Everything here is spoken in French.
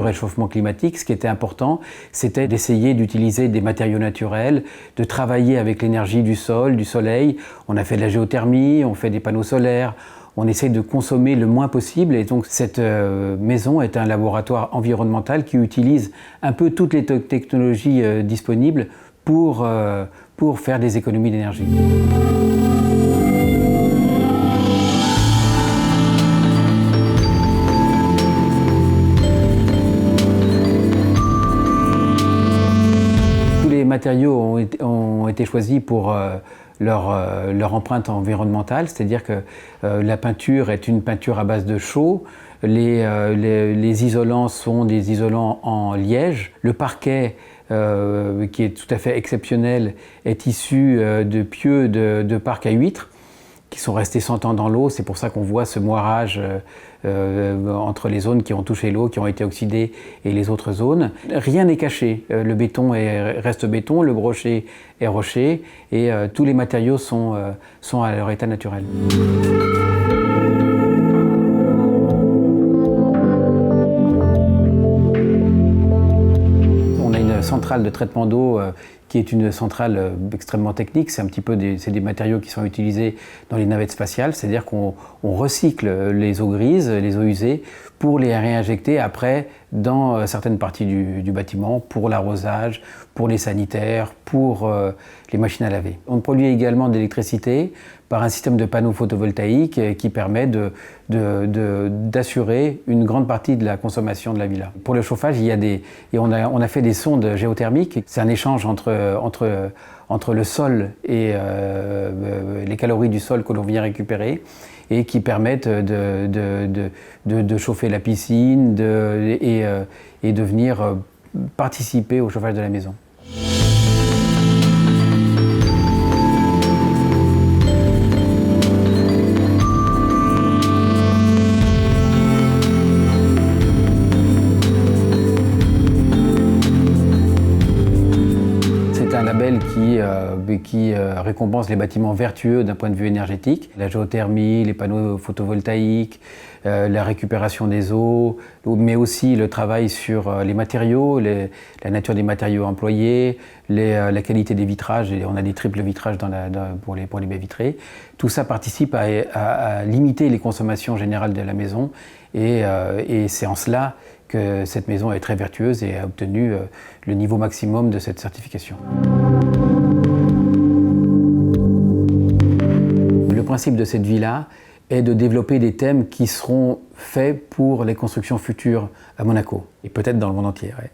réchauffement climatique, ce qui était important, c'était d'essayer d'utiliser des matériaux naturels, de travailler avec l'énergie du sol, du soleil. On a fait de la géothermie, on fait des panneaux solaires, on essaie de consommer le moins possible. Et donc cette maison est un laboratoire environnemental qui utilise un peu toutes les technologies disponibles pour faire des économies d'énergie. Tous les matériaux ont été choisis pour leur empreinte environnementale, c'est-à-dire que la peinture est une peinture à base de chaux, les isolants sont des isolants en liège, le parquet qui est tout à fait exceptionnel est issu de pieux de parc à huîtres qui sont restés 100 ans dans l'eau. C'est pour ça qu'on voit ce moirage entre les zones qui ont touché l'eau, qui ont été oxydées, et les autres zones. Rien n'est caché. Le béton reste béton, le rocher est rocher, et tous les matériaux sont à leur état naturel. On a une centrale de traitement d'eau qui est une centrale extrêmement technique. C'est un petit peu des matériaux qui sont utilisés dans les navettes spatiales, c'est-à-dire qu'on recycle les eaux grises, les eaux usées, pour les réinjecter après dans certaines parties du bâtiment, pour l'arrosage, pour les sanitaires, pour les machines à laver. On produit également de l'électricité par un système de panneaux photovoltaïques qui permet d'assurer une grande partie de la consommation de la villa. Pour le chauffage, on a fait des sondes géothermiques. C'est un échange entre le sol et les calories du sol que l'on vient récupérer et qui permettent de chauffer la piscine et de venir participer au chauffage de la maison. C'est un label qui récompense les bâtiments vertueux d'un point de vue énergétique. La géothermie, les panneaux photovoltaïques, la récupération des eaux, mais aussi le travail sur les matériaux, la nature des matériaux employés, la qualité des vitrages. Et on a des triples vitrages pour les baies vitrées. Tout ça participe à limiter les consommations générales de la maison et c'est en cela que cette maison est très vertueuse et a obtenu le niveau maximum de cette certification. Le principe de cette villa est de développer des thèmes qui seront faits pour les constructions futures à Monaco et peut-être dans le monde entier. Ouais.